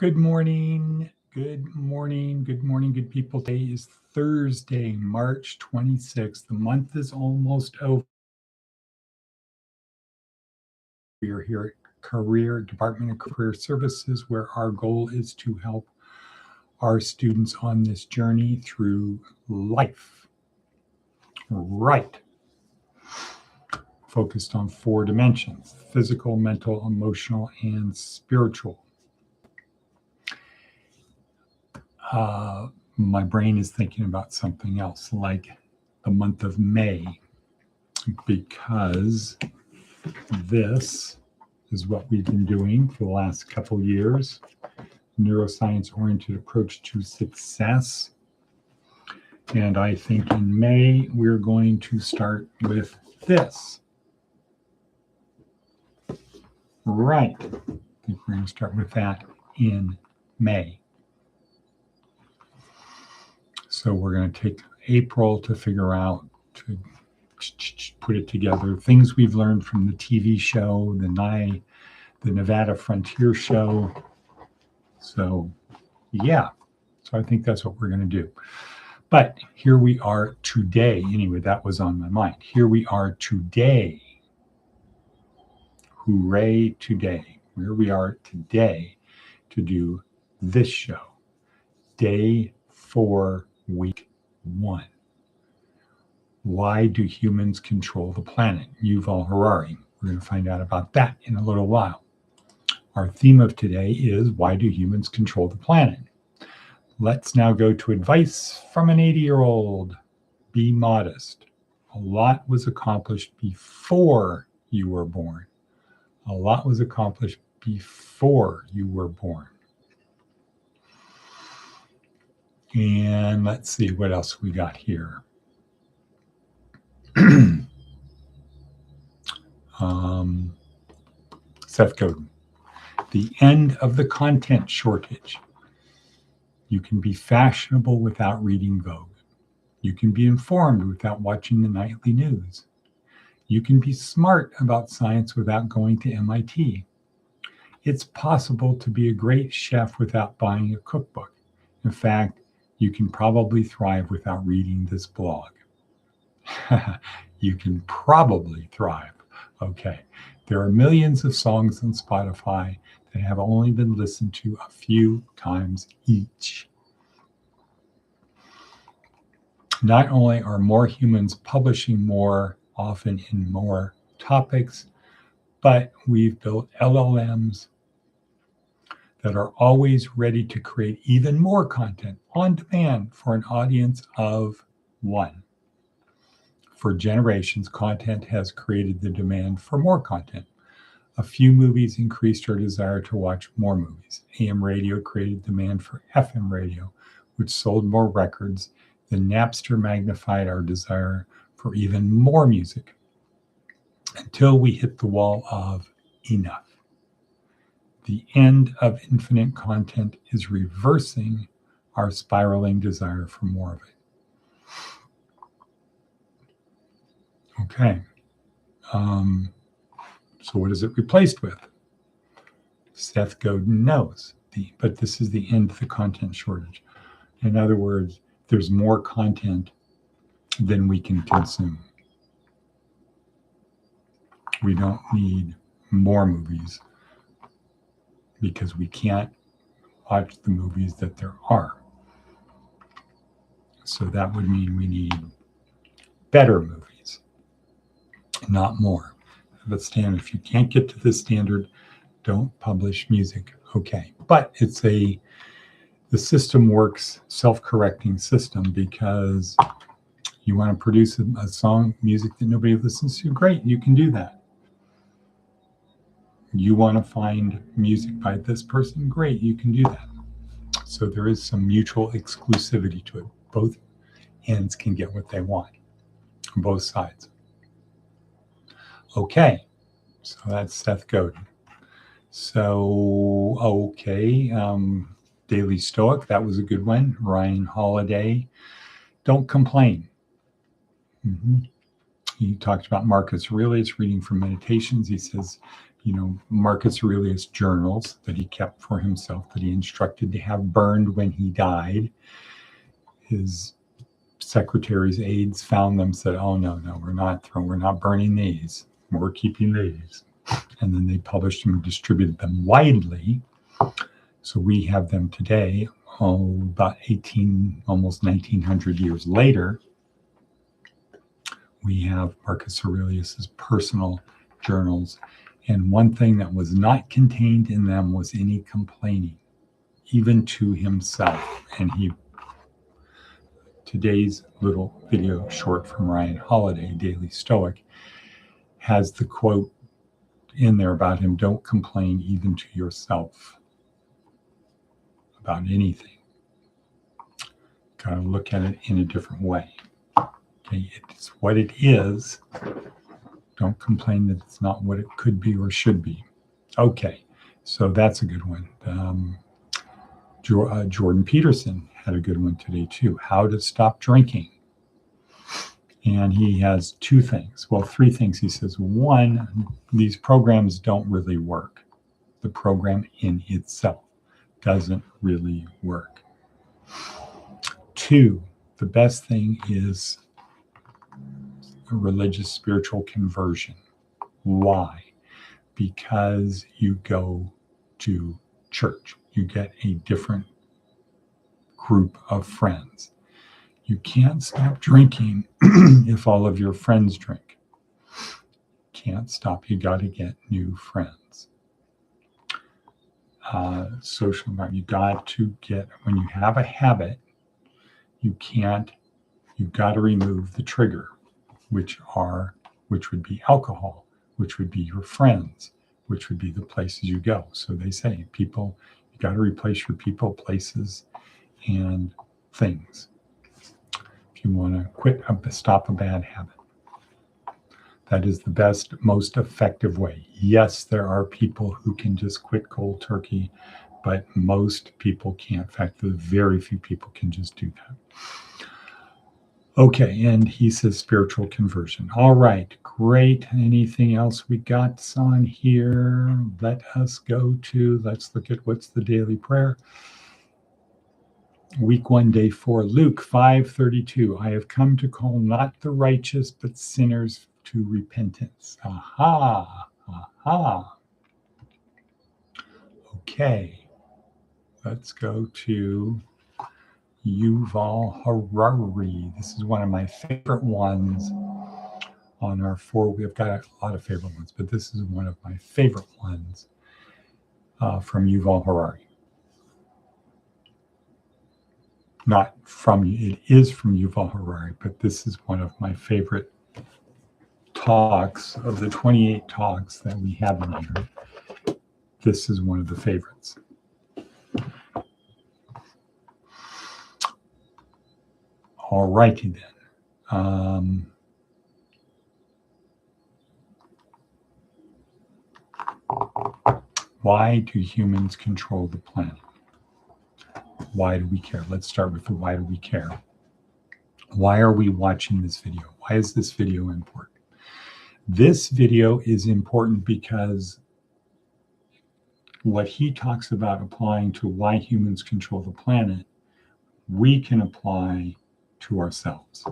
Good morning. Good morning. Good morning, good people. Today is Thursday, March 26th. The month is almost over. We are here at Department of Career Services, where our goal is to help our students on this journey through life. Right. Focused on 4 dimensions: physical, mental, emotional, and spiritual. My brain is thinking about something else, like the month of May, because this is what we've been doing for the last couple years. Neuroscience-oriented approach to success. And I think in May, we're going to start with this. Right. I think we're going to start with that in May. So we're going to take April to figure out, to put it together, things we've learned from the TV show, the Nevada Frontier show. So yeah, so I think that's what we're going to do. But here we are today. Anyway, that was on my mind. Here we are today. Hooray today. Here we are today to do this show. Day 4, week 1. Why do humans control the planet? Yuval Harari. We're going to find out about that in a little while. Our theme of today is, why do humans control the planet? Let's now go to advice from an 80-year-old. Be modest. A lot was accomplished before you were born. A lot was accomplished before you were born. And let's see what else we got here. Seth Godin. The end of the content shortage. You can be fashionable without reading Vogue. You can be informed without watching the nightly news. You can be smart about science without going to MIT. It's possible to be a great chef without buying a cookbook. In fact, you can probably thrive without reading this blog. You can probably thrive. Okay. There are millions of songs on Spotify that have only been listened to a few times each. Not only are more humans publishing more, often in more topics, but we've built LLMs that are always ready to create even more content on demand for an audience of 1. For generations, content has created the demand for more content. A few movies increased our desire to watch more movies. AM radio created demand for FM radio, which sold more records. Then Napster magnified our desire for even more music, until we hit the wall of enough. The end of infinite content is reversing our spiraling desire for more of it. Okay. So what is it replaced with? Seth Godin knows, but this is the end of the content shortage. In other words, there's more content than we can consume. We don't need more movies because we can't watch the movies that there are. So that would mean we need better movies, not more. But standard, if you can't get to this standard, don't publish music. Okay, but the system works, self-correcting system, because you want to produce a song, music that nobody listens to, great, you can do that. You want to find music by this person, great, you can do that. So there is some mutual exclusivity to it. Both ends can get what they want on both sides. Okay, so that's Seth Godin. So, okay, Daily Stoic, that was a good one. Ryan Holiday, don't complain. He talked about Marcus Aurelius reading from Meditations. He says, Marcus Aurelius journals that he kept for himself, that he instructed to have burned when he died. His secretary's aides found them, said, "Oh, no, we're not burning these. We're keeping these." And then they published them and distributed them widely. So we have them today, about almost 1900 years later. We have Marcus Aurelius's personal journals. And one thing that was not contained in them was any complaining, even to himself. And today's little video short from Ryan Holiday, Daily Stoic, has the quote in there about him: "Don't complain even to yourself about anything." Got to look at it in a different way. Okay, it's what it is. Don't complain that it's not what it could be or should be. Okay, so that's a good one. Jordan Peterson had a good one today too. How to stop drinking. And he has three things. He says, one, these programs don't really work. The program in itself doesn't really work. Two, the best thing is a religious spiritual conversion. Why? Because you go to church. You get a different group of friends. You can't stop drinking if all of your friends drink. Can't stop. You got to get new friends. Social environment. You got to get, when you have a habit, you've got to remove the trigger, which would be alcohol, which would be your friends, which would be the places you go. So they say, you got to replace your people, places, and things if you want to stop a bad habit. That is the best, most effective way. Yes, there are people who can just quit cold turkey, but most people can't. In fact, the very few people can just do that. Okay, and he says spiritual conversion. All right, great. Anything else we got on here? Let's look at what's the daily prayer. Week 1, day 4, Luke 5:32. I have come to call not the righteous, but sinners to repentance. Aha. Okay, let's go to Yuval Harari. This is one of my favorite ones on our 4. We've got a lot of favorite ones, but this is one of my favorite ones from Yuval Harari. It is from Yuval Harari, but this is one of my favorite talks of the 28 talks that we have in here. This is one of the favorites. All righty then. Why do humans control the planet? Why do we care? Let's start with the why do we care? Why are we watching this video? Why is this video important? This video is important because what he talks about applying to why humans control the planet, we can apply to ourselves.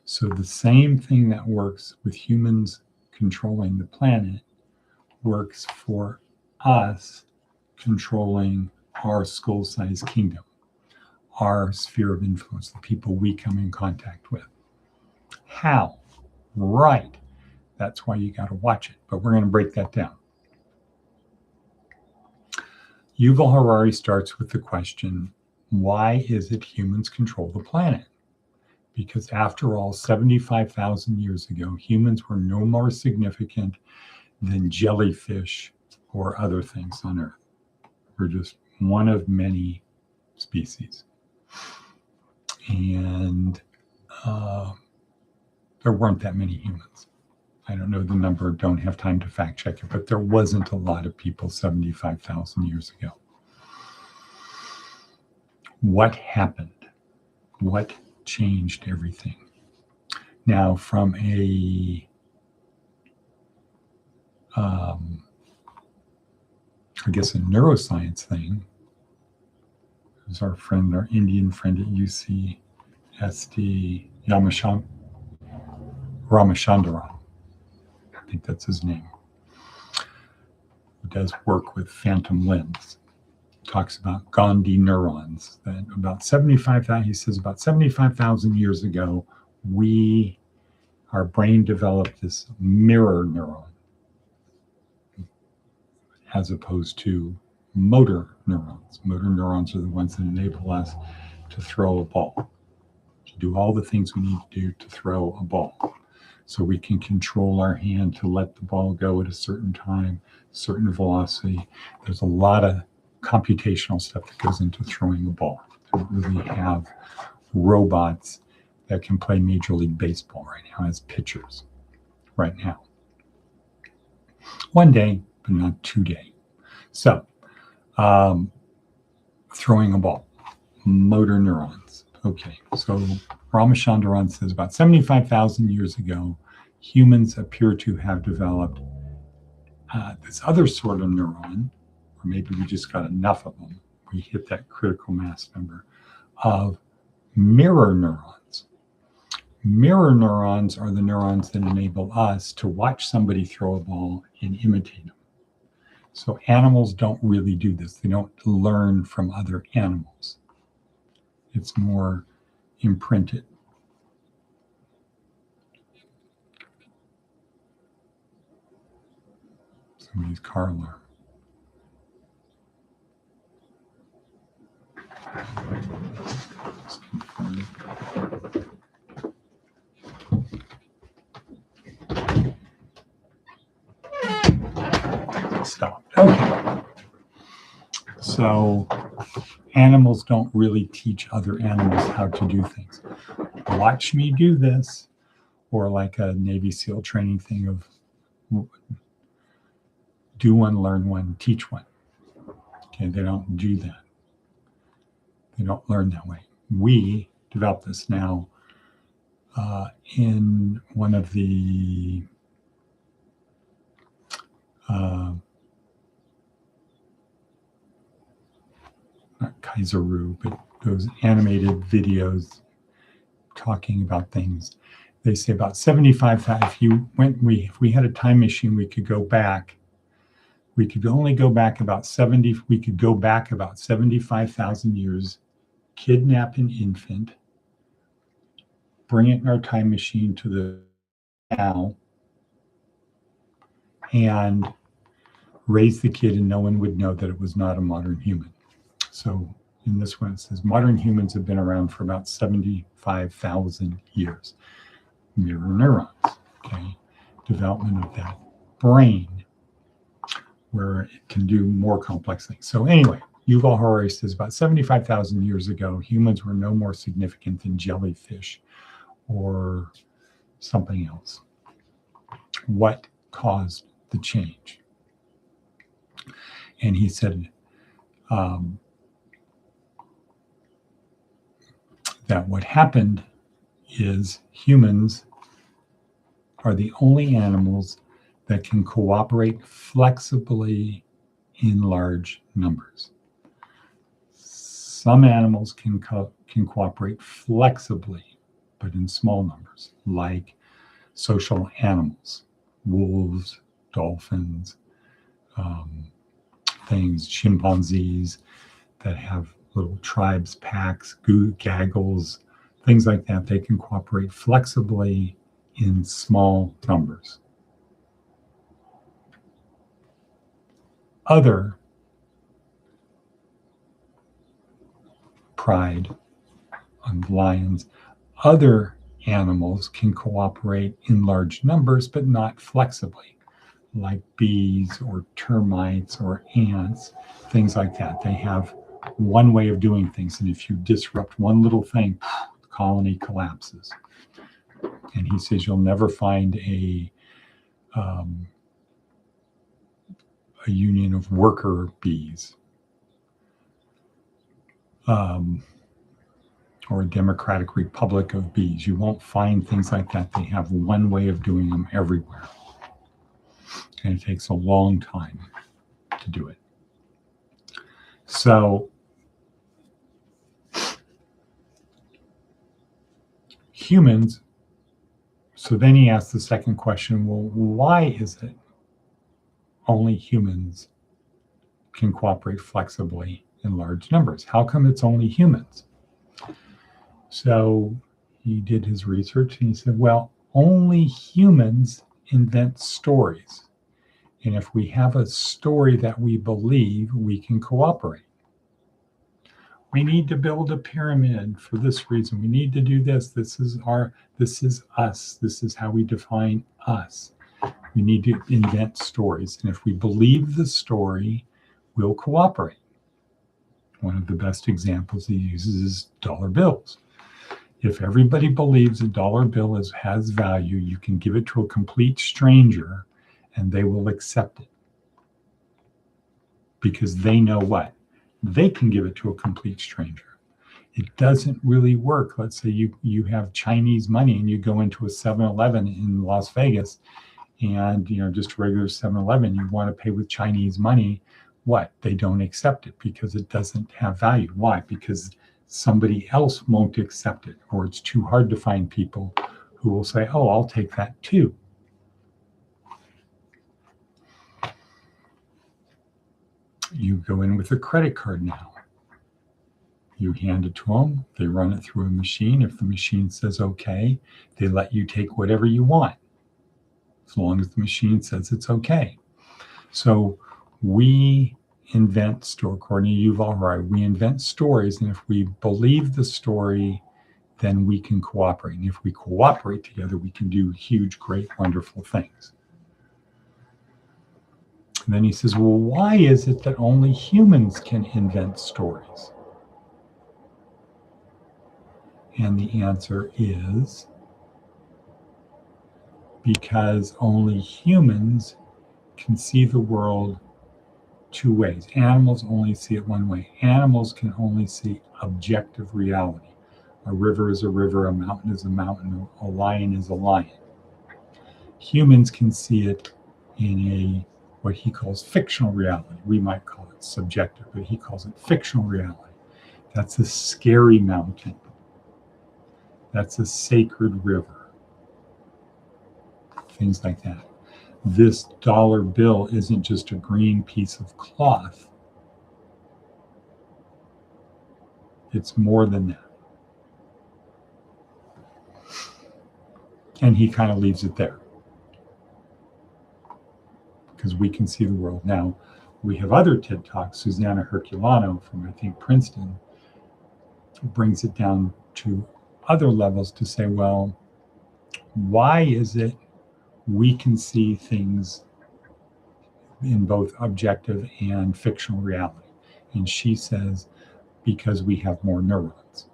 So the same thing that works with humans controlling the planet works for us controlling our skull-sized kingdom, our sphere of influence, the people we come in contact with. How? Right. That's why you got to watch it. But we're going to break that down. Yuval Harari starts with the question, why is it humans control the planet? Because after all, 75,000 years ago, humans were no more significant than jellyfish or other things on Earth. We're just one of many species. And there weren't that many humans. I don't know the number, don't have time to fact check it, but there wasn't a lot of people 75,000 years ago. What happened? What changed everything? Now, from a I guess, a neuroscience thing. There's our friend, our Indian friend at UCSD, Ramachandran. I think that's his name. Who does work with phantom limbs. Talks about Gandhi neurons. That about 75,000, he says, about 75,000 years ago, our brain developed this mirror neuron, as opposed to motor neurons. Motor neurons are the ones that enable us to throw a ball, to do all the things we need to do to throw a ball. So we can control our hand to let the ball go at a certain time, certain velocity. There's a lot of computational stuff that goes into throwing a ball. We really have robots that can play Major League Baseball right now as pitchers right now. One day, but not today. So, throwing a ball, motor neurons. Okay, so Ramachandran says about 75,000 years ago, humans appear to have developed this other sort of neuron, or maybe we just got enough of them. We hit that critical mass number of mirror neurons. Mirror neurons are the neurons that enable us to watch somebody throw a ball and imitate them. So animals don't really do this. They don't learn from other animals. It's more imprinted. Somebody's car alarm. Stopped. Okay. So animals don't really teach other animals how to do things. Watch me do this, or like a Navy SEAL training thing of do one, learn one, teach one. Okay, they don't do that. They don't learn that way. We developed this now in one of the not Kaiseru, but those animated videos talking about things. They say about 75,000. If we had a time machine, we could go back. We could only go back about 70. We could go back about 75,000 years, kidnap an infant, bring it in our time machine to the now, and raise the kid, and no one would know that it was not a modern human. So in this one, it says modern humans have been around for about 75,000 years. Mirror neurons, okay? Development of that brain where it can do more complex things. So anyway, Yuval Harari says about 75,000 years ago, humans were no more significant than jellyfish or something else. What caused the change? And he said that what happened is humans are the only animals that can cooperate flexibly in large numbers. Some animals can cooperate flexibly, but in small numbers, like social animals, wolves, dolphins, chimpanzees that have little tribes, packs, gaggles, things like that. They can cooperate flexibly in small numbers. Other pride on lions, other animals can cooperate in large numbers, but not flexibly, like bees or termites or ants, things like that. They have one way of doing things, and if you disrupt one little thing, the colony collapses. And he says you'll never find a union of worker bees or a democratic republic of bees. You won't find things like that. They have one way of doing them everywhere. And it takes a long time to do it. So humans, so then he asked the second question, well, why is it only humans can cooperate flexibly in large numbers? How come it's only humans? So he did his research and he said, well, only humans invent stories. And if we have a story that we believe, we can cooperate. We need to build a pyramid for this reason. We need to do this. This is us. This is how we define us. We need to invent stories. And if we believe the story, we'll cooperate. One of the best examples he uses is dollar bills. If everybody believes a dollar bill has value, you can give it to a complete stranger and they will accept it. Because they know what? They can give it to a complete stranger. It doesn't really work. Let's say you have Chinese money and you go into a 7-Eleven in Las Vegas and just a regular 7-Eleven, you want to pay with Chinese money. What? They don't accept it because it doesn't have value. Why? Because somebody else won't accept it, or it's too hard to find people who will say, oh, I'll take that too. You go in with a credit card now. You hand it to them. They run it through a machine. If the machine says okay, they let you take whatever you want, as long as the machine says it's okay. So we invent, according to Yuval Harari, we invent stories, and if we believe the story, then we can cooperate. And if we cooperate together, we can do huge, great, wonderful things. And then he says, well, why is it that only humans can invent stories? And the answer is because only humans can see the world two ways. Animals only see it one way. Animals can only see objective reality. A river is a river, a mountain is a mountain, a lion is a lion. Humans can see it in what he calls fictional reality. We might call it subjective, but he calls it fictional reality. That's a scary mountain. That's a sacred river. Things like that. This dollar bill isn't just a green piece of cloth. It's more than that. And he kind of leaves it there, because we can see the world. Now, we have other TED Talks. Susanna Herculano from, I think, Princeton brings it down to other levels to say, well, why is it we can see things in both objective and fictional reality? And she says, because we have more neurons.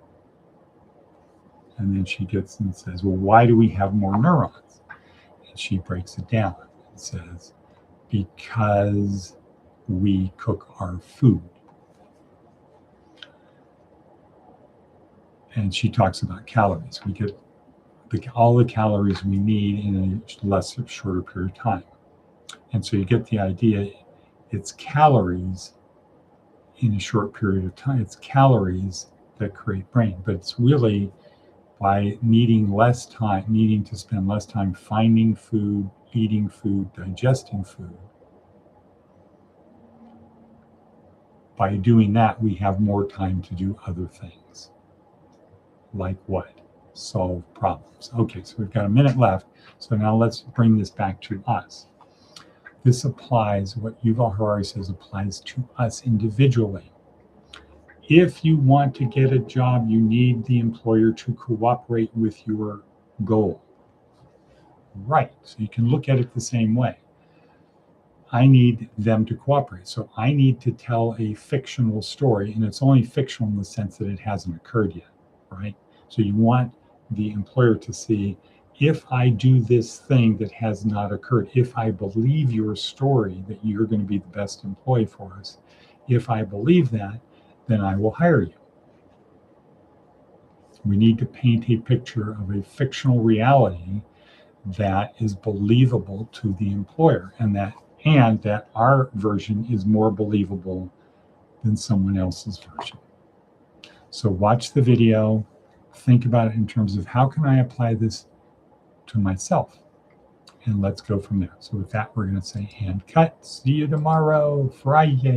And then she gets and says, well, why do we have more neurons? And she breaks it down and says, because we cook our food. And she talks about calories. We get all the calories we need in a shorter period of time. And so you get the idea, it's calories in a short period of time. It's calories that create brain, but it's really by needing to spend less time finding food, eating food, digesting food. By doing that, we have more time to do other things. Like what? Solve problems. Okay, so we've got a minute left. So now let's bring this back to us. This applies, what Yuval Harari says applies to us individually. If you want to get a job, you need the employer to cooperate with your goal. Right, so you can look at it the same way. I need them to cooperate. So I need to tell a fictional story, and it's only fictional in the sense that it hasn't occurred yet, right? So you want the employer to see, if I do this thing that has not occurred, if I believe your story that you're going to be the best employee for us, if I believe that, then I will hire you. We need to paint a picture of a fictional reality that is believable to the employer, and that our version is more believable than someone else's version. So watch the video, think about it in terms of how can I apply this to myself? And let's go from there. So with that, we're going to say and cut. See you tomorrow, Friday.